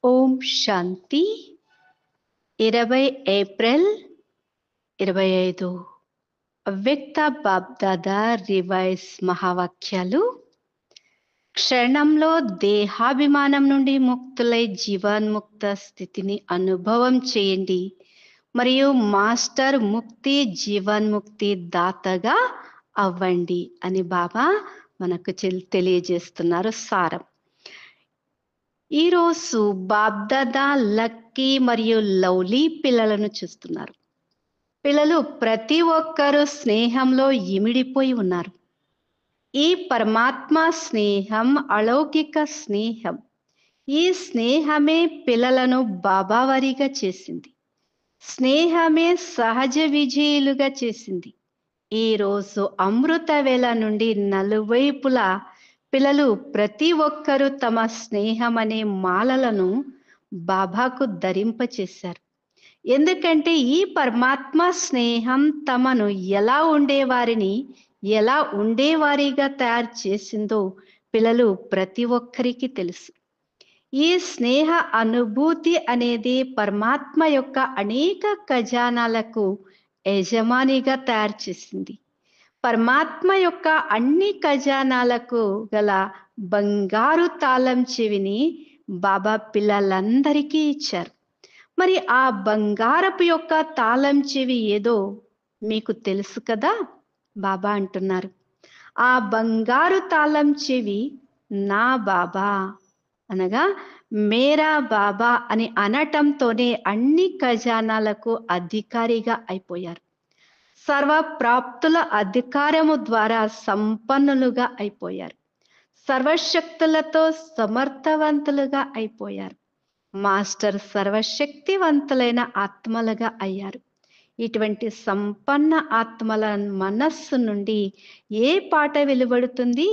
ఓం శాంతి 20 April 25 అవ్యక్త BapDada revise మహావాక్యాలు. క్షణంలో దేహాభిమానం నుండి ముక్తులై జీవన్ముక్త స్థితిని అనుభవం చేయండి మరియు మాస్టర్ ముక్తి జీవన్ముక్తి దాతగా అవ్వండి అని బాబా మనకు తెలియజేస్తున్నారు సారం. ఈరోజు బాబ్దాదా లక్కీ మరియు లవ్లీ పిల్లలను చూస్తున్నారు. పిల్లలు ప్రతి ఒక్కరూ స్నేహంలో ఇమిడిపోయి ఉన్నారు. ఈ పరమాత్మ స్నేహం అలౌకిక స్నేహం. ఈ స్నేహమే పిల్లలను బాబావారిగా చేసింది. స్నేహమే సహజ విజయులుగా చేసింది. ఈరోజు అమృత వేళ నుండి నలువైపులా పిల్లలు ప్రతి ఒక్కరూ తమ స్నేహం అనే మాలలను బాబాకు ధరింపచేశారు. ఎందుకంటే ఈ పరమాత్మ స్నేహం తమను ఎలా ఉండేవారిగా తయారు చేసిందో పిల్లలు ప్రతి ఒక్కరికి తెలుసు. ఈ స్నేహ అనుభూతి అనేది పరమాత్మ యొక్క అనేక ఖజానాలకు యజమానిగా తయారు చేసింది. పరమాత్మ యొక్క అన్ని ఖజానాలకు గల బంగారు తాళం చెవిని బాబా పిల్లలందరికీ ఇచ్చారు. మరి ఆ బంగారపు యొక్క తాళం చెవి ఏదో మీకు తెలుసు కదా. బాబా అంటున్నారు, ఆ బంగారు తాళం చెవి నా బాబా అనగా మేరా బాబా అని అనటంతోనే అన్ని ఖజానాలకు అధికారిగా అయిపోయారు. సర్వప్రాప్తుల అధికారము ద్వారా సంపన్నులుగా అయిపోయారు. సర్వశక్తులతో సమర్థవంతులుగా అయిపోయారు. మాస్టర్ సర్వశక్తివంతులైన ఆత్మలుగా అయ్యారు. ఇటువంటి సంపన్న ఆత్మల మనస్సు నుండి ఏ పాట వెలువడుతుంది?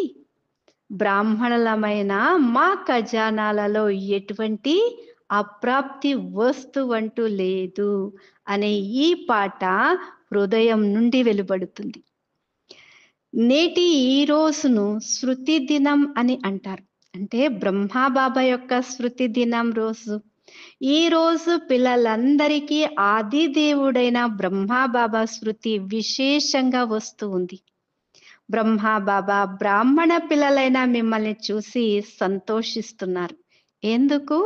బ్రాహ్మణులమైన మా ఖజానాలలో ఎటువంటి అప్రాప్తి వస్తువంటూ లేదు అనే ఈ పాట హృదయం నుండి వెలువడుతుంది. నేటి ఈ రోజును శృతి దినం అని అంటారు. అంటే బ్రహ్మాబాబా యొక్క శృతి దినం రోజు. ఈ రోజు పిల్లలందరికీ ఆది దేవుడైన బ్రహ్మాబాబా శృతి విశేషంగా వస్తూ ఉంది. బ్రహ్మాబాబా బ్రాహ్మణ పిల్లలైన మిమ్మల్ని చూసి సంతోషిస్తున్నారు. ఎందుకు?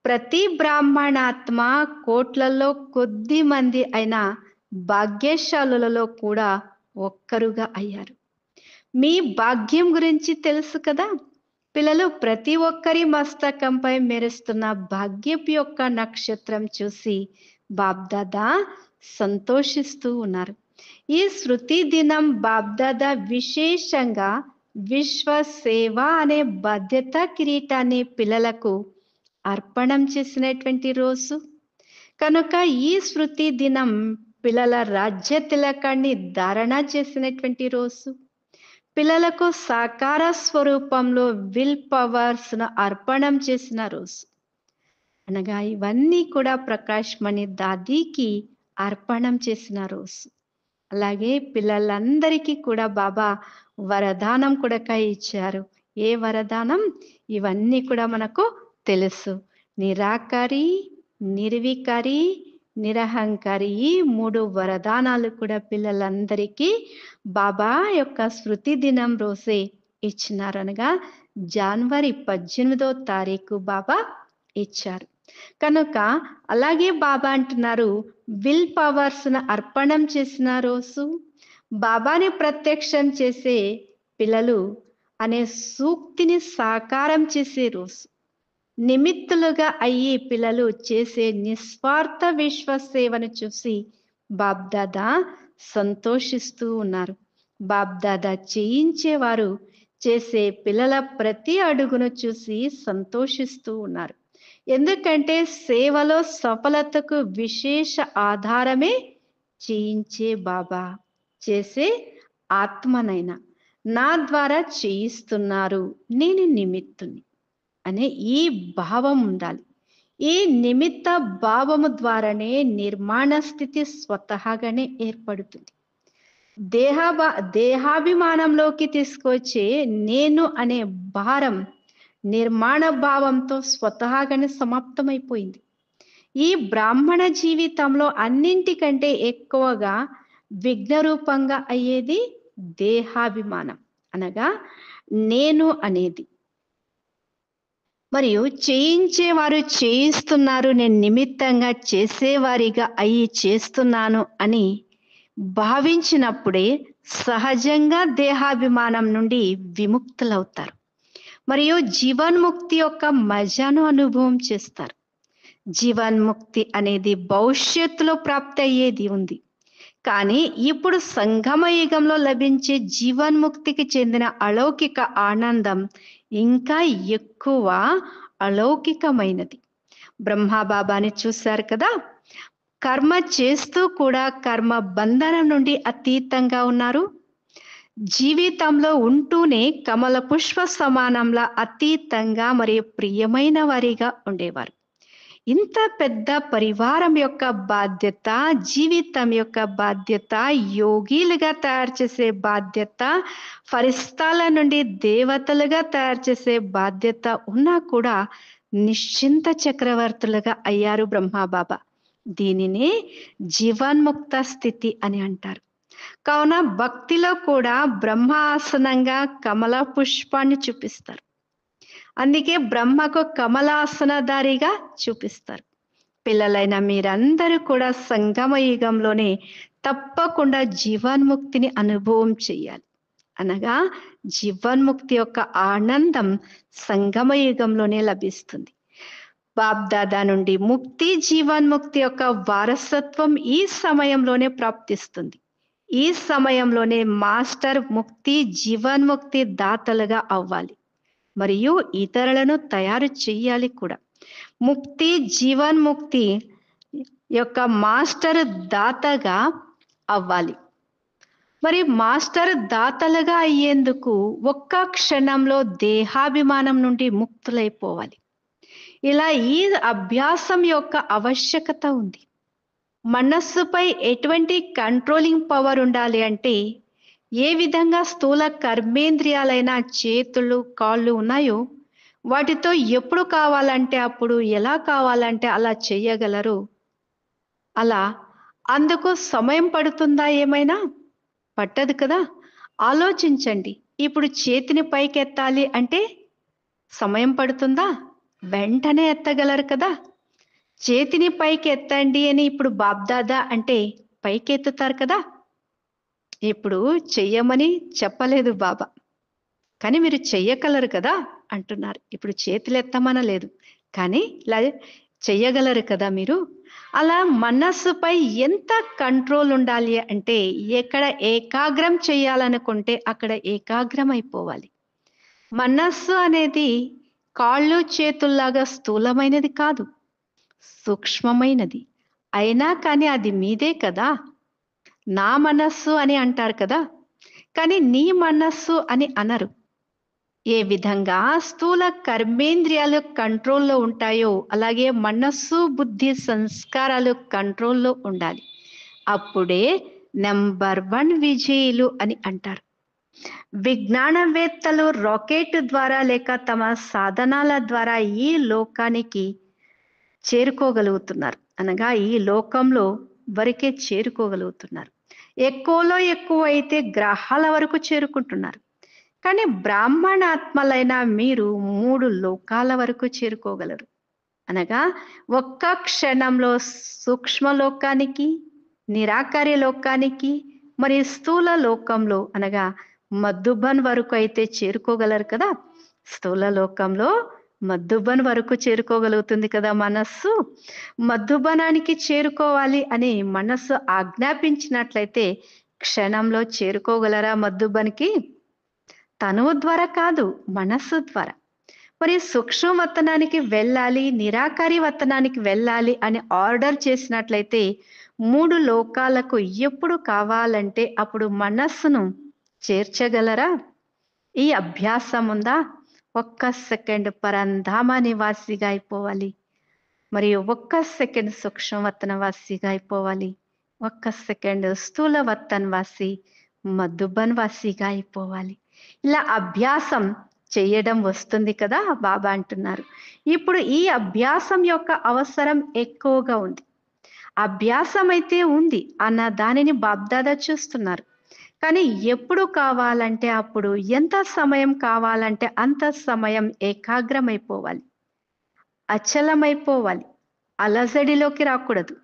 ప్రతి బ్రాహ్మణాత్మ కోట్లలో కొద్ది మంది అయిన భాగ్యశాలులలో కూడా ఒక్కరుగా అయ్యారు. మీ భాగ్యం గురించి తెలుసు కదా. పిల్లలు ప్రతి ఒక్కరి మస్తకంపై మెరుస్తున్న భాగ్యపు యొక్క నక్షత్రం చూసి బాబ్దాదా సంతోషిస్తూ ఉన్నారు. ఈ శృతి దినం బాబ్దాదా విశేషంగా విశ్వ సేవ అనే బాధ్యత కిరీటాన్ని పిల్లలకు అర్పణం చేసినటువంటి రోజు కనుక ఈ శృతి దినం పిల్లల రాజ్య తిలకాన్ని ధారణ చేసినటువంటి రోజు. పిల్లలకు సాకార స్వరూపంలో విల్ పవర్స్ ను అర్పణం చేసిన రోజు. అనగా ఇవన్నీ కూడా ప్రకాష్ మణి దాదీకి అర్పణం చేసిన రోజు. అలాగే పిల్లలందరికీ కూడా బాబా వరదానం కూడా ఇచ్చారు. ఏ వరదానం? ఇవన్నీ కూడా మనకు తెలుసు. నిరాకారి, నిర్వికారి, నిరహంకారి, ఈ 3 వరదానాలు కూడా పిల్లలందరికీ బాబా యొక్క శృతి దినం రోజే ఇచ్చినారనగా జనవరి 18వ తారీఖు బాబా ఇచ్చారు. కనుక అలాగే బాబా అంటున్నారు, విల్ పవర్స్ ను అర్పణం చేసిన రోజు, బాబాని ప్రత్యక్షం చేసే పిల్లలు అనే సూక్తిని సాకారం చేసే రోజు. నిమిత్తులుగా అయ్యి పిల్లలు చేసే నిస్వార్థ విశ్వ సేవను చూసి బాబ్దాదా సంతోషిస్తూ ఉన్నారు. బాబ్దాదా చేయించేవారు చేసే పిల్లల ప్రతి అడుగును చూసి సంతోషిస్తూ ఉన్నారు. ఎందుకంటే సేవలో సఫలతకు విశేష ఆధారమే చేయించే బాబా, చేసే ఆత్మనైనా నా ద్వారా చేయిస్తున్నారు, నేను నిమిత్తుని అనే ఈ భావం ఉండాలి. ఈ నిమిత్త భావము ద్వారానే నిర్మాణ స్థితి స్వతహాగానే ఏర్పడుతుంది. దేహాభిమానంలోకి తీసుకొచ్చే నేను అనే భారం నిర్మాణ భావంతో స్వతహాగానే సమాప్తమైపోయింది. ఈ బ్రాహ్మణ జీవితంలో అన్నింటికంటే ఎక్కువగా విఘ్నరూపంగా అయ్యేది దేహాభిమానం, అనగా నేను అనేది. మరియు చేయించేవారు చేయిస్తున్నారు, నేను నిమిత్తంగా చేసేవారిగా అయ్యి చేస్తున్నాను అని భావించినప్పుడే సహజంగా దేహాభిమానం నుండి విముక్తులవుతారు. మరియు జీవన్ముక్తి యొక్క మజాను అనుభవం చేస్తారు. జీవన్ముక్తి అనేది భవిష్యత్తులో ప్రాప్తి అయ్యేది ఉంది. కానీ ఇప్పుడు సంగమ యుగంలో లభించే జీవన్ముక్తికి చెందిన అలౌకిక ఆనందం ఇంకా ఎక్కువ అలౌకికమైనది. బ్రహ్మబాబాని చూశారు కదా, కర్మ చేస్తూ కూడా కర్మ బంధనం నుండి అతీతంగా ఉన్నారు. జీవితంలో ఉంటూనే కమల పుష్ప సమానంలా అతీతంగా మరియు ప్రియమైన వారిగా ఉండేవారు. ఇంత పెద్ద పరివారం యొక్క బాధ్యత, జీవితం యొక్క బాధ్యత, యోగిలుగా తయారు చేసే బాధ్యత, ఫరిస్తాల నుండి దేవతలుగా తయారు చేసే బాధ్యత ఉన్నా కూడా నిశ్చింత చక్రవర్తులుగా అయ్యారు బ్రహ్మబాబా. దీనినే జీవన్ముక్త స్థితి అని అంటారు. కావున భక్తిలో కూడా బ్రహ్మ ఆసనంగా కమల పుష్పాన్ని చూపిస్తారు. అందుకే బ్రహ్మకు కమలాసనధారిగా చూపిస్తారు. పిల్లలైన మీరందరూ కూడా సంగమ యుగంలోనే తప్పకుండా జీవన్ముక్తిని అనుభవం చెయ్యాలి. అనగా జీవన్ముక్తి యొక్క ఆనందం సంగమ యుగంలోనే లభిస్తుంది. బాబ్దాదా నుండి ముక్తి, జీవన్ముక్తి యొక్క వారసత్వం ఈ సమయంలోనే ప్రాప్తిస్తుంది. ఈ సమయంలోనే మాస్టర్ ముక్తి, జీవన్ముక్తి దాతలుగా అవ్వాలి మరియు ఇతరులను తయారు చెయ్యాలి కూడా. ముక్తి, జీవన్ముక్తి యొక్క మాస్టర్ దాతగా అవ్వాలి. మరి మాస్టర్ దాతలుగా అయ్యేందుకు ఒక్క క్షణంలో దేహాభిమానం నుండి ముక్తులైపోవాలి. ఇలా ఈ అభ్యాసం యొక్క ఆవశ్యకత ఉంది. మనస్సుపై ఎటువంటి కంట్రోలింగ్ పవర్ ఉండాలి అంటే, ఏ విధంగా స్థూల కర్మేంద్రియాలైన చేతులు, కాళ్ళు ఉన్నాయో వాటితో ఎప్పుడు కావాలంటే అప్పుడు, ఎలా కావాలంటే అలా చెయ్యగలరు. అలా అందుకు సమయం పడుతుందా? ఏమైనా పట్టదు కదా. ఆలోచించండి. ఇప్పుడు చేతిని పైకెత్తాలి అంటే సమయం పడుతుందా? వెంటనే ఎత్తగలరు కదా. చేతిని పైకి ఎత్తండి అని ఇప్పుడు బాబ్దాదా అంటే పైకి ఎత్తుతారు కదా. ఇప్పుడు చెయ్యమని చెప్పలేదు బాబా, కానీ మీరు చెయ్యగలరు కదా అంటున్నారు. ఇప్పుడు చేతులు ఎత్తమనలేదు, కానీ ఇలా చెయ్యగలరు కదా మీరు. అలా మనస్సుపై ఎంత కంట్రోల్ ఉండాలి అంటే, ఎక్కడ ఏకాగ్రం చేయాలనుకుంటే అక్కడ ఏకాగ్రం అయిపోవాలి. మనస్సు అనేది కాళ్ళు చేతుల్లాగా స్థూలమైనది కాదు, సూక్ష్మమైనది. అయినా కానీ అది మీదే కదా. నా మనస్సు అని అంటారు కదా, కానీ నీ మనస్సు అని అనరు. ఏ విధంగా స్థూల కర్మేంద్రియాలు కంట్రోల్లో ఉంటాయో అలాగే మనస్సు, బుద్ధి, సంస్కారాలు కంట్రోల్లో ఉండాలి. అప్పుడే నెంబర్ 1 విజయులు అని అంటారు. విజ్ఞానవేత్తలు రాకెట్ ద్వారా లేక తమ సాధనాల ద్వారా ఈ లోకానికి చేరుకోగలుగుతున్నారు. అనగా ఈ లోకంలో వరకే చేరుకోగలుగుతున్నారు. ఎక్కువలో ఎక్కువ అయితే గ్రహాల వరకు చేరుకుంటున్నారు. కానీ బ్రాహ్మణాత్మలైన మీరు 3 లోకాల వరకు చేరుకోగలరు. అనగా ఒక్క క్షణంలో సూక్ష్మ లోకానికి, నిరాకార్య లోకానికి, మరి స్థూల లోకంలో అనగా మధుబన్ వరకు అయితే చేరుకోగలరు కదా. స్థూల లోకంలో మధుబన్ వరకు చేరుకోగలుగుతుంది కదా మనస్సు. మధుబనానికి చేరుకోవాలి అని మనస్సు ఆజ్ఞాపించినట్లయితే క్షణంలో చేరుకోగలరా మధుబన్కి? తనువు ద్వారా కాదు, మనస్సు ద్వారా. మరి సూక్ష్మ వతనానికి వెళ్ళాలి, నిరాకారి వతనానికి వెళ్ళాలి అని ఆర్డర్ చేసినట్లయితే 3 లోకాలకు ఎప్పుడు కావాలంటే అప్పుడు మనస్సును చేర్చగలరా? ఈ అభ్యాసం ఉందా? ఒక్క సెకండ్ పరంధామ నివాసిగా అయిపోవాలి, మరియు ఒక్క సెకండ్ సూక్ష్మవతన వాసిగా అయిపోవాలి, ఒక్క సెకండ్ స్థూల వతన్ వాసి మధుబన్ వాసిగా అయిపోవాలి. ఇలా అభ్యాసం చెయ్యడం వస్తుంది కదా బాబా అంటున్నారు. ఇప్పుడు ఈ అభ్యాసం యొక్క అవసరం ఎక్కువగా ఉంది. అభ్యాసం అయితే ఉంది అన్న దానిని బాబ్దాదా చూస్తున్నారు. కానీ ఎప్పుడు కావాలంటే అప్పుడు, ఎంత సమయం కావాలంటే అంత సమయం ఏకాగ్రమైపోవాలి, అచలమైపోవాలి, అలజడిలోకి రాకూడదు.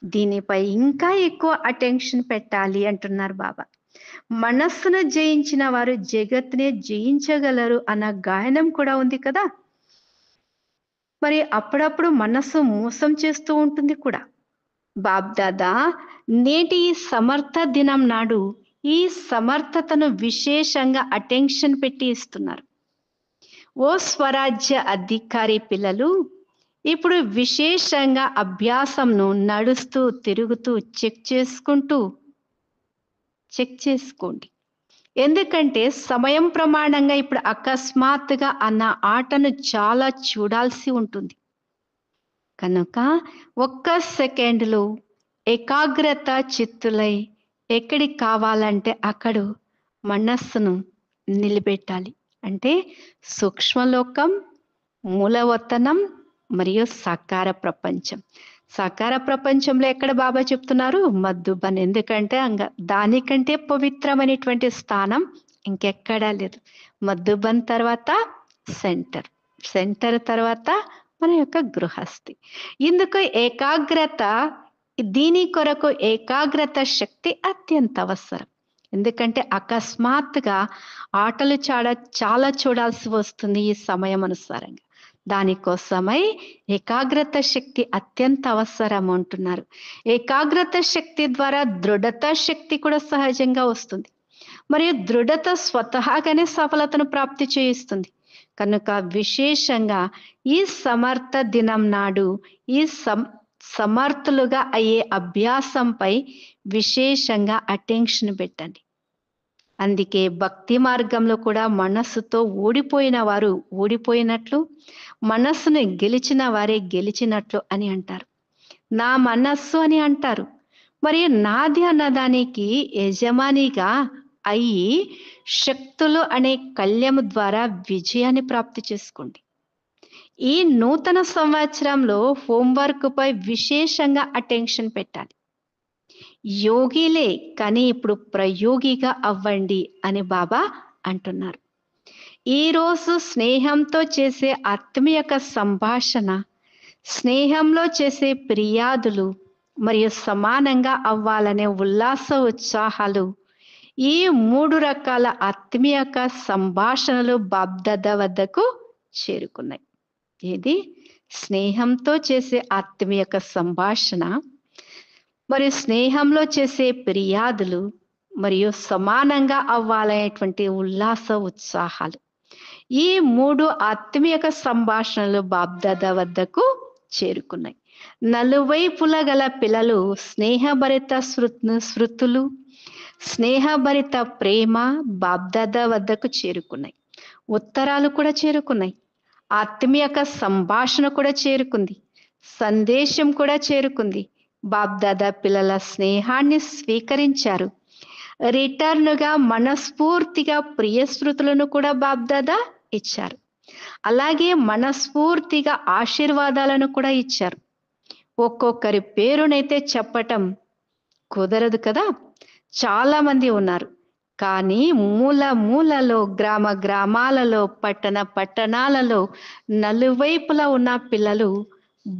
దీనిపై ఇంకా ఎక్కువ అటెన్షన్ పెట్టాలి అంటున్నారు బాబా. మనస్సును జయించిన వారు జగత్తునే జయించగలరు అన్న గాయనం కూడా ఉంది కదా. మరి అప్పుడప్పుడు మనస్సు మోసం చేస్తూ ఉంటుంది కూడా. బాబ్దాదా నేటి ఈ సమర్థ దినం నాడు ఈ సమర్థతను విశేషంగా అటెన్షన్ పెట్టి ఇస్తున్నారు. ఓ స్వరాజ్య అధికారి పిల్లలు, ఇప్పుడు విశేషంగా అభ్యాసంను నడుస్తూ తిరుగుతూ చెక్ చేసుకోండి. ఎందుకంటే సమయం ప్రమాణంగా ఇప్పుడు అకస్మాత్తుగా అన్న ఆటను చాలా చూడాల్సి ఉంటుంది కనుక ఒక్క సెకండ్లో ఏకాగ్రత చిత్తులై ఎక్కడికి కావాలంటే అక్కడ మనస్సును నిలబెట్టాలి. అంటే సూక్ష్మలోకం, మూలవతనం మరియు సాకార ప్రపంచం. సాకార ప్రపంచంలో ఎక్కడ బాబా చెప్తున్నారు? మధుబన్. ఎందుకంటే దానికంటే పవిత్రమైనటువంటి స్థానం ఇంకెక్కడా లేదు. మధుబన్ తర్వాత సెంటర్ తర్వాత మన యొక్క గృహస్థి. ఇందుకు ఏకాగ్రత, దీని కొరకు ఏకాగ్రత శక్తి అత్యంత అవసరం. ఎందుకంటే అకస్మాత్తుగా ఆటలు చాలా చూడాల్సి వస్తుంది ఈ సమయం అనుసారంగా. దానికోసమై ఏకాగ్రత శక్తి అత్యంత అవసరం అంటున్నారు. ఏకాగ్రత శక్తి ద్వారా దృఢత శక్తి కూడా సహజంగా వస్తుంది. మరియు దృఢత స్వతహాగానే సఫలతను ప్రాప్తి చేయిస్తుంది. కనుక విశేషంగా ఈ సమర్థ దినం నాడు ఈ సమర్థులుగా అయ్యే అభ్యాసంపై విశేషంగా అటెన్షన్ పెట్టండి. అందుకే భక్తి మార్గంలో కూడా మనస్సుతో ఓడిపోయిన వారు ఓడిపోయినట్లు, మనస్సును గెలిచిన వారే గెలిచినట్లు అని అంటారు. నా మనస్సు అని అంటారు. మరి నాది అన్నదానికి యజమానిగా అయ్యి శక్తులు అనే కళ్యము ద్వారా విజయాన్ని ప్రాప్తి చేసుకోండి. ఈ నూతన సంవత్సరంలో హోంవర్క్ పై విశేషంగా అటెన్షన్ పెట్టాలి. యోగిలే కానీ ఇప్పుడు ప్రయోగిగా అవ్వండి అని బాబా అంటున్నారు. ఈరోజు స్నేహంతో చేసే ఆత్మీయక సంభాషణ, స్నేహంలో చేసే ఫిర్యాదులు మరియు సమానంగా అవ్వాలనే ఉల్లాస ఉత్సాహాలు, ఈ 3 రకాల ఆత్మీయక సంభాషణలు బాబ్దాదా వద్దకు చేరుకున్నాయి. ఇది స్నేహంతో చేసే ఆత్మీయక సంభాషణ, మరియు స్నేహంలో చేసే ఫిర్యాదులు మరియు సమానంగా అవ్వాలనేటువంటి ఉల్లాస ఉత్సాహాలు, ఈ 3 ఆత్మీయక సంభాషణలు బాబ్దాదా వద్దకు చేరుకున్నాయి. నలువైపుల గల పిల్లలు స్నేహభరిత స్మృతులు, స్నేహభరిత ప్రేమ బాబ్దాదా వద్దకు చేరుకున్నాయి. ఉత్తరాలు కూడా చేరుకున్నాయి. ఆత్మీయక సంభాషణ కూడా చేరుకుంది. సందేశం కూడా చేరుకుంది. బాబ్దాదా పిల్లల స్నేహాన్ని స్వీకరించారు. రిటర్న్గా మనస్ఫూర్తిగా ప్రియస్మృతులను కూడా బాబ్దాదా ఇచ్చారు. అలాగే మనస్ఫూర్తిగా ఆశీర్వాదాలను కూడా ఇచ్చారు. ఒక్కొక్కరి పేరునైతే చెప్పటం కుదరదు కదా, చాలా మంది ఉన్నారు. కానీ మూలలో, గ్రామాలలో, పట్టణాలలో నలువైపులా ఉన్న పిల్లలు,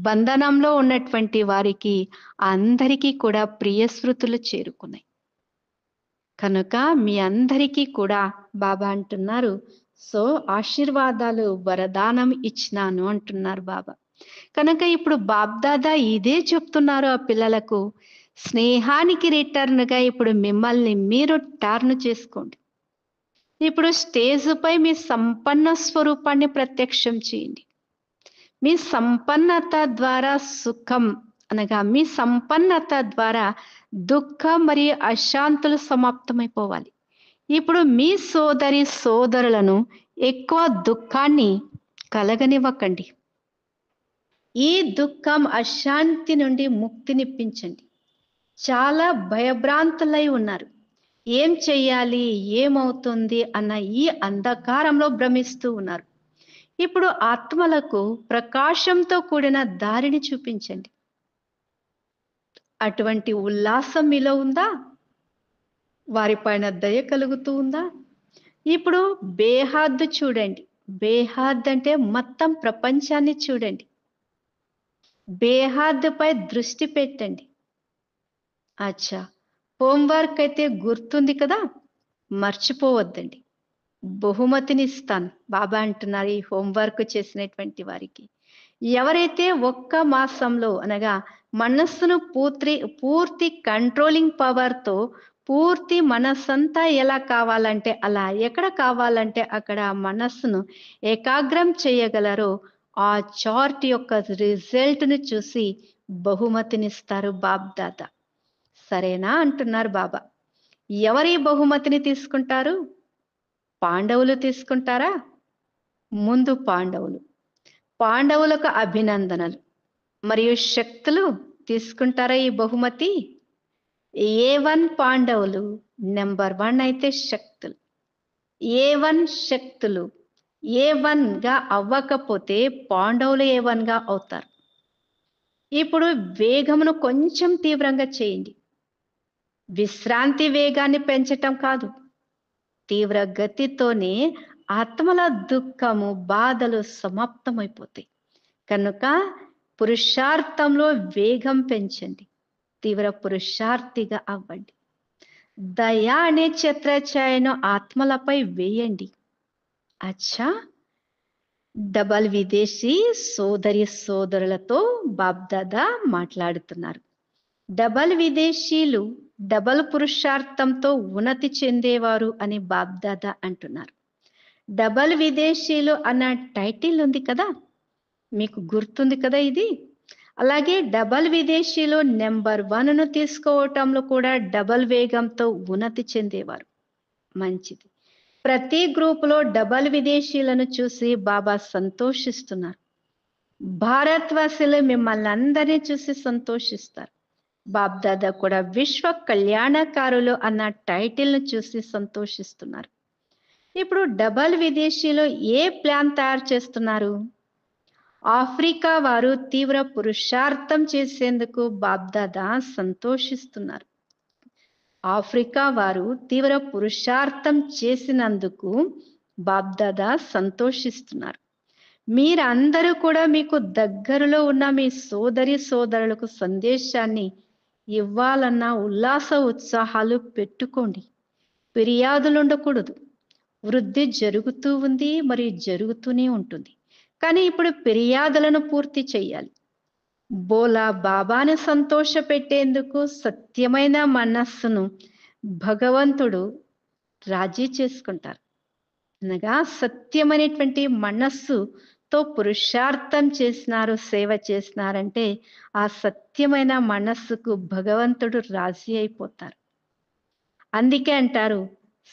బంధనంలో ఉన్నటువంటి వారికి అందరికీ కూడా ప్రియస్మృతులు చేరుకున్నాయి. కనుక మీ అందరికీ కూడా బాబా అంటున్నారు, సో ఆశీర్వాదాలు వరదానం ఇచ్చినాను అంటున్నారు బాబా. కనుక ఇప్పుడు బాబ్దాదా ఇదే చెప్తున్నారు ఆ పిల్లలకు. స్నేహానికి రిటర్న్గా ఇప్పుడు మిమ్మల్ని మీరు టర్న్ చేసుకోండి. ఇప్పుడు స్టేజ్ పై మీ సంపన్న స్వరూపాన్ని ప్రత్యక్షం చేయండి. మీ సంపన్నత ద్వారా సుఖం అనగా మీ సంపన్నత ద్వారా దుఃఖం మరియు అశాంతులు సమాప్తమైపోవాలి. ఇప్పుడు మీ సోదరులను ఎక్కువ దుఃఖాన్ని కలగనివ్వకండి. ఈ దుఃఖం అశాంతి నుండి ముక్తినిప్పించండి. చాలా భయభ్రాంతులై ఉన్నారు. ఏం చెయ్యాలి, ఏమవుతుంది అన్న ఈ అంధకారంలో భ్రమిస్తూ ఉన్నారు. ఇప్పుడు ఆత్మలకు ప్రకాశంతో కూడిన దారిని చూపించండి. అటువంటి ఉల్లాసం మీలో ఉందా? వారిపైన దయ కలుగుతూ ఉందా? ఇప్పుడు బేహద్దు చూడండి. బేహద్ అంటే మొత్తం ప్రపంచాన్ని చూడండి. బేహద్దుపై దృష్టి పెట్టండి. అచ్చా, హోంవర్క్ అయితే గుర్తుంది కదా, మర్చిపోవద్దండి. బహుమతిని ఇస్తాను బాబా అంటున్నారు ఈ హోంవర్క్ చేసినటువంటి వారికి. ఎవరైతే ఒక్క మాసంలో అనగా మనస్సును పూర్తి కంట్రోలింగ్ పవర్తో పూర్తి మనస్సంతా ఎలా కావాలంటే అలా, ఎక్కడ కావాలంటే అక్కడ మనస్సును ఏకాగ్రం చేయగలరో ఆ చార్ట్ యొక్క రిజల్ట్ను చూసి బహుమతినిస్తారు బాబ్దాదా. సరేనా అంటున్నారు బాబా. ఎవరి బహుమతిని తీసుకుంటారు? పాండవులు తీసుకుంటారా? ముందు పాండవులకు అభినందనలు మరియు శక్తులు తీసుకుంటారా ఈ బహుమతి? A1 పాండవులు, నెంబర్ 1 అయితే శక్తులు. A1 శక్తులు A1 గా అవ్వకపోతే పాండవులు A1 గా అవుతారు. ఇప్పుడు వేగమును కొంచెం తీవ్రంగా చేయండి. విశ్రాంతి వేగాన్ని పెంచటం కాదు, తీవ్ర గతితోనే ఆత్మల దుఃఖము బాధలు సమాప్తమైపోతాయి. కనుక పురుషార్థంలో వేగం పెంచండి, తీవ్ర పురుషార్థిగా అవ్వండి. దయ అనే ఛత్రఛాయను ఆత్మలపై వేయండి. అచ్చా, డబల్ విదేశీ సోదరి సోదరులతో బాబ్దాదా మాట్లాడుతున్నారు. డబల్ విదేశీలు డబల్ పురుషార్థంతో ఉన్నతి చెందేవారు అని బాబ్దాదా అంటున్నారు. డబల్ విదేశీలు అన్న టైటిల్ ఉంది కదా, మీకు గుర్తుంది కదా ఇది. అలాగే డబల్ విదేశీలో నెంబర్ 1ను తీసుకోవటంలో కూడా డబల్ వేగంతో ఉన్నతి చెందేవారు. మంచిది. ప్రతి గ్రూపులో డబల్ విదేశీలను చూసి బాబా సంతోషిస్తున్నారు. భారత్వాసులు మిమ్మల్ని అందరినీ చూసి సంతోషిస్తారు. బాబ్దాదా కూడా విశ్వ కళ్యాణకారులు అన్న టైటిల్ను చూసి సంతోషిస్తున్నారు. ఇప్పుడు డబల్ విదేశీలో ఏ ప్లాన్ తయారు చేస్తున్నారు? ఆఫ్రికా వారు తీవ్ర పురుషార్థం చేసేందుకు బాబ్దాదా సంతోషిస్తున్నారు. ఆఫ్రికా వారు తీవ్ర పురుషార్థం చేసినందుకు బాబ్దాదా సంతోషిస్తున్నారు. మీరందరూ కూడా మీకు దగ్గరలో ఉన్న మీ సోదరి సోదరులకు సందేశాన్ని ఇవ్వాలన్న ఉల్లాస ఉత్సాహాలు పెట్టుకోండి. ఫిర్యాదులు ఉండకూడదు. వృద్ధి జరుగుతూ ఉంది మరియు జరుగుతూనే ఉంటుంది. కానీ ఇప్పుడు ఫిర్యాదులను పూర్తి చేయాలి. బోలా బాబాను సంతోష పెట్టేందుకు సత్యమైన మనస్సును భగవంతుడు రాజీ చేసుకుంటారు. అనగా సత్యమైనటువంటి మనస్సుతో పురుషార్థం చేసినారు, సేవ చేసినారంటే ఆ సత్యమైన మనస్సుకు భగవంతుడు రాజీ అయిపోతారు. అందుకే అంటారు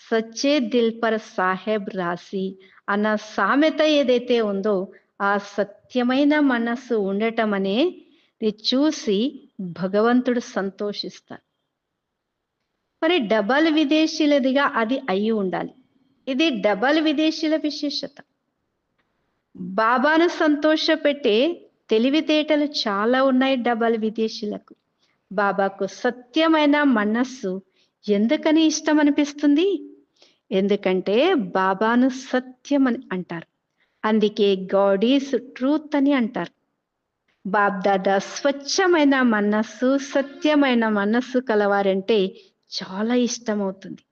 సచ్చే దిల్ పర్ సాహెబ్ రాసి అన్న సామెత ఏదైతే ఉందో ఆ సత్యమైన మనస్సు ఉండటం అనేది చూసి భగవంతుడు సంతోషిస్తారు. మరి డబల్ విదేశీలదిగా అది అయి ఉండాలి. ఇది డబల్ విదేశీల విశేషత. బాబాను సంతోషపెట్టే తెలివితేటలు చాలా ఉన్నాయి డబల్ విదేశీలకు. బాబాకు సత్యమైన మనస్సు ఎందుకని ఇష్టం అనిపిస్తుంది? ఎందుకంటే బాబాను సత్యం అని అంటారు. అందుకే గాడ్ ఈజ్ ట్రూత్ అని అంటారు. బాబ్దాదా స్వచ్ఛమైన మనస్సు, సత్యమైన మనస్సు కలవారంటే చాలా ఇష్టమవుతుంది.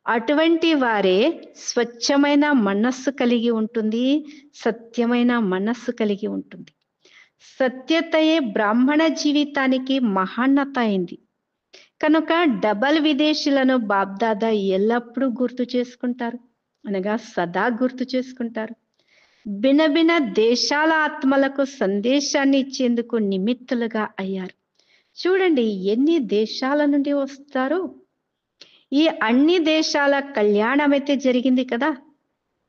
అటువంటి వారే స్వచ్ఛమైన మనస్సు కలిగి ఉంటుంది, సత్యమైన మనస్సు కలిగి ఉంటుంది. సత్యతయే బ్రాహ్మణ జీవితానికి మహాన్నత అయింది. కనుక డబల్ విదేశీలను బాబ్దాదా ఎల్లప్పుడూ గుర్తు చేసుకుంటారు, అనగా సదా గుర్తు చేసుకుంటారు. భిన్న దేశాల ఆత్మలకు సందేశాన్ని ఇచ్చేందుకు నిమిత్తులుగా అయ్యారు. చూడండి ఎన్ని దేశాల నుండి వస్తారు. ఈ అన్ని దేశాల కళ్యాణం అయితే జరిగింది కదా.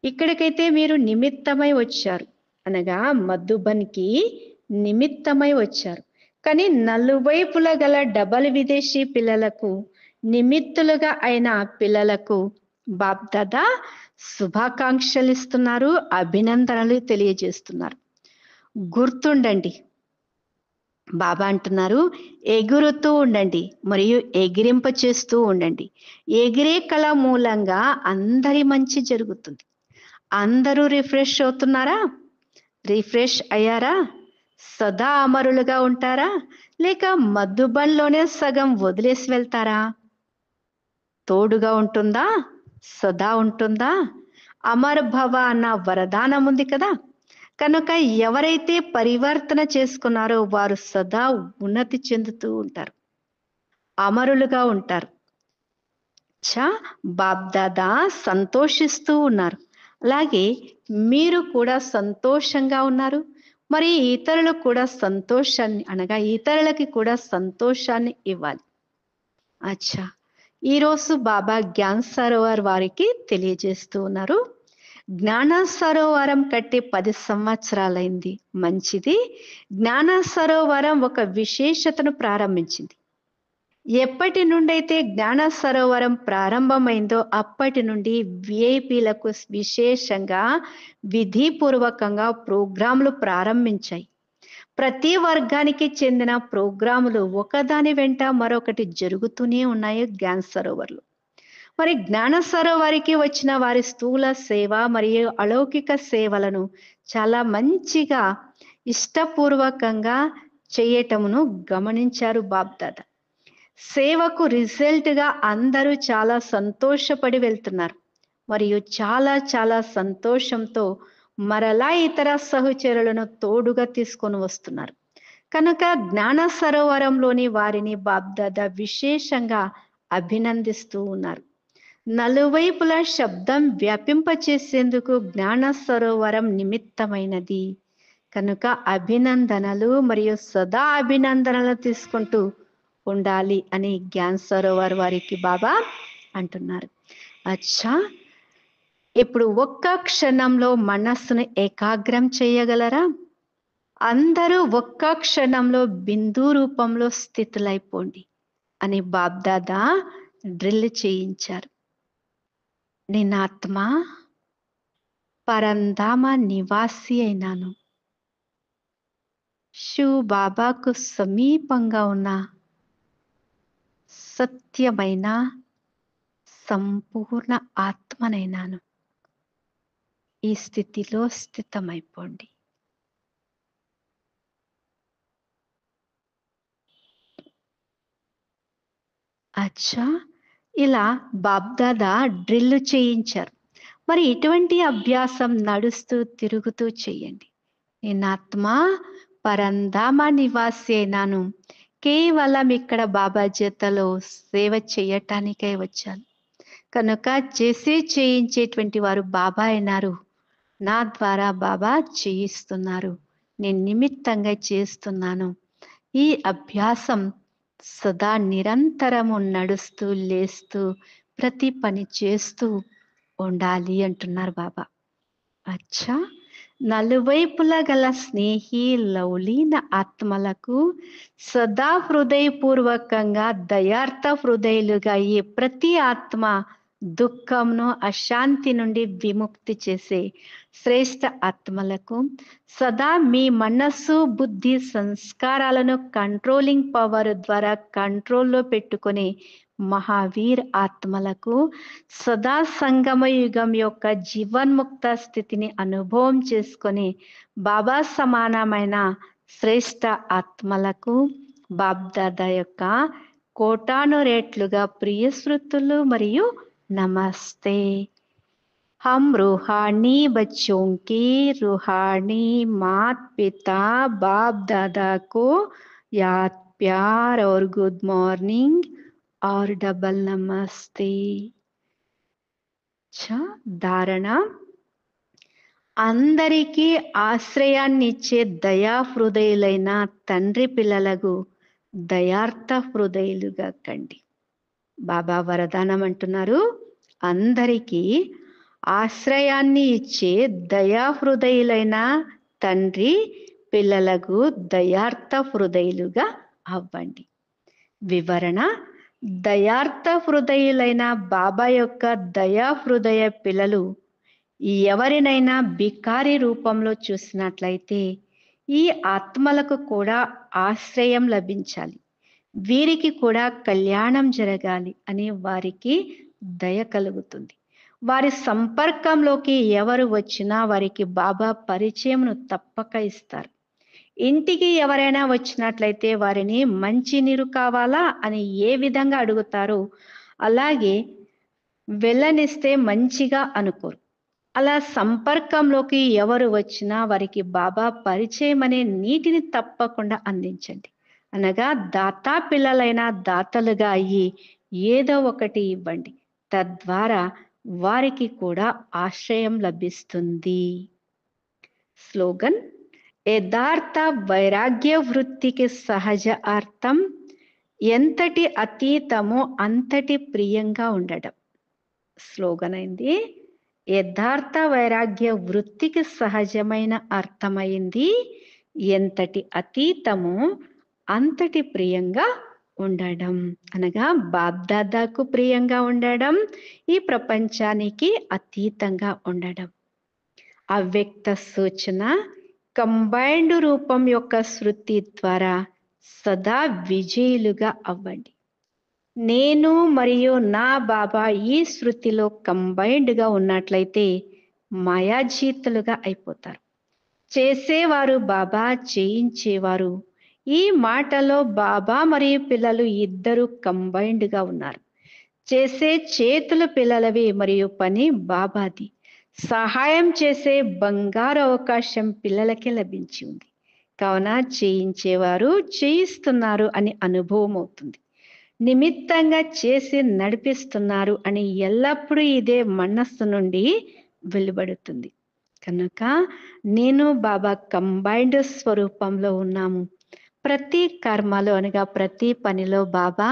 ఇక్కడికైతే మీరు నిమిత్తమై వచ్చారు, అనగా మధుబన్కి నిమిత్తమై వచ్చారు. కానీ నలువైపుల గల డబల్ విదేశీ పిల్లలకు నిమిత్తులుగా అయిన పిల్లలకు బాప్దాదా శుభాకాంక్షలు ఇస్తున్నారు, అభినందనలు తెలియజేస్తున్నారు. గుర్తుండండి, బాబా అంటున్నారు, ఎగురుతూ ఉండండి మరియు ఎగిరింప చేస్తూ ఉండండి. ఎగిరే కళ మూలంగా అందరి మంచి జరుగుతుంది. అందరూ రిఫ్రెష్ అవుతున్నారా? రిఫ్రెష్ అయ్యారా? సదా అమరులుగా ఉంటారా? లేక మధుబన్లోనే సగం వదిలేసి వెళ్తారా? తోడుగా ఉంటుందా? సదా ఉంటుందా? అమర్ భవ అన్న వరదానం ఉంది కదా. కనుక ఎవరైతే పరివర్తన చేసుకున్నారో వారు సదా ఉన్నతి చెందుతూ ఉంటారు, అమరులుగా ఉంటారు. బాబ్దాదా సంతోషిస్తూ ఉన్నారు. అలాగే మీరు కూడా సంతోషంగా ఉన్నారు. మరి ఇతరులు కూడా సంతోషాన్ని, అనగా ఇతరులకి కూడా సంతోషాన్ని ఇవ్వాలి. అచ్చా, ఈరోజు బాబా జ్ఞాన్ సరోవర్ వారికి తెలియజేస్తూ ఉన్నారు. జ్ఞాన సరోవరం కట్టి 10 సంవత్సరాలైంది. మంచిది. జ్ఞాన సరోవరం ఒక విశేషతను ప్రారంభించింది. ఎప్పటి నుండి అయితే జ్ఞాన సరోవరం ప్రారంభమైందో అప్పటి నుండి విఐపీలకు విశేషంగా విధిపూర్వకంగా ప్రోగ్రాంలు ప్రారంభించాయి. ప్రతి వర్గానికి చెందిన ప్రోగ్రాములు ఒకదాని వెంట మరొకటి జరుగుతూనే ఉన్నాయి జ్ఞాన సరోవర్లు. మరి జ్ఞాన సరోవరికి వచ్చిన వారి స్థూల సేవ మరియు అలౌకిక సేవలను చాలా మంచిగా ఇష్టపూర్వకంగా చేయటమును గమనించారు బాబ్దాదా. సేవకు రిజల్ట్గా అందరూ చాలా సంతోషపడి వెళ్తున్నారు మరియు చాలా చాలా సంతోషంతో మరలా ఇతర సహచరులను తోడుగా తీసుకొని వస్తున్నారు. కనుక జ్ఞాన సరోవరంలోని వారిని బాబ్దాదా విశేషంగా అభినందిస్తూ ఉన్నారు. నలువైపుల శబ్దం వ్యాపింపచేసేందుకు జ్ఞాన సరోవరం నిమిత్తమైనది. కనుక అభినందనలు మరియు సదా అభినందనలు తీసుకుంటూ ఉండాలి అని జ్ఞాన్ సరోవర్ వారికి బాబా అంటున్నారు. అచ్చా, ఇప్పుడు ఒక్క క్షణంలో మనస్సును ఏకాగ్రం చేయగలరా? అందరూ ఒక్క క్షణంలో బిందు రూపంలో స్థితులైపోండి అని బాబ్దాదా డ్రిల్ చేయించారు. నేనాత్మ పరంధామ నివాసి అయినాను. శివ్ బాబాకు సమీపంగా ఉన్న సత్యమైన సంపూర్ణ ఆత్మనైనాను. ఈ స్థితిలో స్థితమైపోండి. అచ్చా, ఇలా బాబ్దాదా డ్రిల్ చేయించారు. మరి ఇటువంటి అభ్యాసం నడుస్తూ తిరుగుతూ చేయండి. నేనాత్మ పరంధామ నివాసి అయినాను. కేవలం ఇక్కడ బాబా జతలో సేవ చేయటానికై వచ్చాను. కనుక చేయించేటువంటి వారు బాబా అయినారు. నా ద్వారా బాబా చేయిస్తున్నారు. నేను నిమిత్తంగా చేస్తున్నాను. ఈ అభ్యాసం సదా నిరంతరము నడుస్తూ లేస్తూ ప్రతి పని చేస్తూ ఉండాలి అంటున్నారు బాబా. అచ్చా, నలువైపులా గల స్నేహి లౌలీన ఆత్మలకు సదా హృదయపూర్వకంగా దయార్థ హృదయులుగా ఈ ప్రతి ఆత్మ దుఃఖంను అశాంతి నుండి విముక్తి చేసే శ్రేష్ఠ ఆత్మలకు సదా మీ మనస్సు బుద్ధి సంస్కారాలను కంట్రోలింగ్ పవర్ ద్వారా కంట్రోల్లో పెట్టుకునే మహావీర్ ఆత్మలకు సదా సంగమ యుగం యొక్క జీవన్ముక్త స్థితిని అనుభవం చేసుకొని బాబా సమానమైన శ్రేష్ఠ ఆత్మలకు బాబ్దాదా యొక్క కోటాను రేట్లుగా ప్రియ స్మృతులు మరియు నమస్తే. हम रूहानी बच्चों के रूहानी मात पिता बाप दादा को याद प्यार और गुड मॉर्निंग और डबल नमस्ते. ధారణ: అందరికీ ఆశ్రయాన్నిచ్చే దయా హృదయులైన తండ్రి పిల్లలకు దయార్థ హృదయులుగా కండి. బాబా వరదానం అంటున్నారు, అందరికీ ఆశ్రయాన్ని ఇచ్చే దయా హృదయులైన తండ్రి పిల్లలకు దయార్థ హృదయులుగా అవ్వండి. వివరణ: దయార్థ హృదయులైన బాబా యొక్క దయా హృదయ పిల్లలు ఎవరినైనా బికారి రూపంలో చూసినట్లయితే ఈ ఆత్మలకు కూడా ఆశ్రయం లభించాలి, వీరికి కూడా కళ్యాణం జరగాలి అని వారికి దయ కలుగుతుంది. వారి సంపర్కంలోకి ఎవరు వచ్చినా వారికి బాబా పరిచయంను తప్పక ఇస్తారు. ఇంటికి ఎవరైనా వచ్చినట్లయితే వారిని మంచి నీరు కావాలా అని ఏ విధంగా అడుగుతారో అలాగే వెళ్ళనిస్తే మంచిగా అనుకోరు. అలా సంపర్కంలోకి ఎవరు వచ్చినా వారికి బాబా పరిచయం అనే నీటిని తప్పకుండా అందించండి. అనగా దాతా పిల్లలైన దాతలుగా అయ్యి ఏదో ఒకటి ఇవ్వండి, తద్వారా వారికి కూడా ఆశ్రయం లభిస్తుంది. స్లోగన్: యథార్థ వైరాగ్య వృత్తికి సహజ అర్థం ఎంతటి అతీతమో అంతటి ప్రియంగా ఉండడం. స్లోగన్ అయింది: యథార్థ వైరాగ్య వృత్తికి సహజమైన అర్థమైంది ఎంతటి అతీతమో అంతటి ప్రియంగా ఉండడం. అనగా బాబ్దాదాకు ప్రియంగా ఉండడం, ఈ ప్రపంచానికి అతీతంగా ఉండడం. అవ్యక్త సూచన: కంబైన్డ్ రూపం యొక్క శృతి ద్వారా సదా విజయులుగా అవ్వండి. నేను మరియు నా బాబా ఈ శృతిలో కంబైన్డ్గా ఉన్నట్లయితే మాయాజీతులుగా అయిపోతారు. చేసేవారు బాబా, చేయించేవారు. ఈ మాటలో బాబా మరియు పిల్లలు ఇద్దరు కంబైన్డ్గా ఉన్నారు. చేసే చేతుల పిల్లలవి మరియు పని బాబాది. సహాయం చేసే బంగారు అవకాశం పిల్లలకే లభించి ఉంది. కావున చేయించేవారు చేయిస్తున్నారు అని అనుభవం అవుతుంది. నిమిత్తంగా చేసి నడిపిస్తున్నారు అని ఎల్లప్పుడూ ఇదే మనస్సు నుండి వెలువడుతుంది. కనుక నేను బాబా కంబైన్డ్ స్వరూపంలో ఉన్నాము. ప్రతి కర్మలో అనగా ప్రతి పనిలో బాబా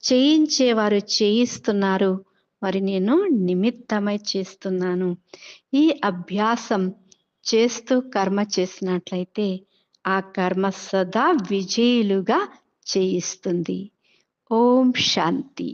చేయించేవారు చేయిస్తున్నారు, మరి నేను నిమిత్తమై చేస్తున్నాను. ఈ అభ్యాసం చేస్తూ కర్మ చేసినట్లయితే ఆ కర్మ సదా విజయులుగా చేయిస్తుంది. ఓం శాంతి.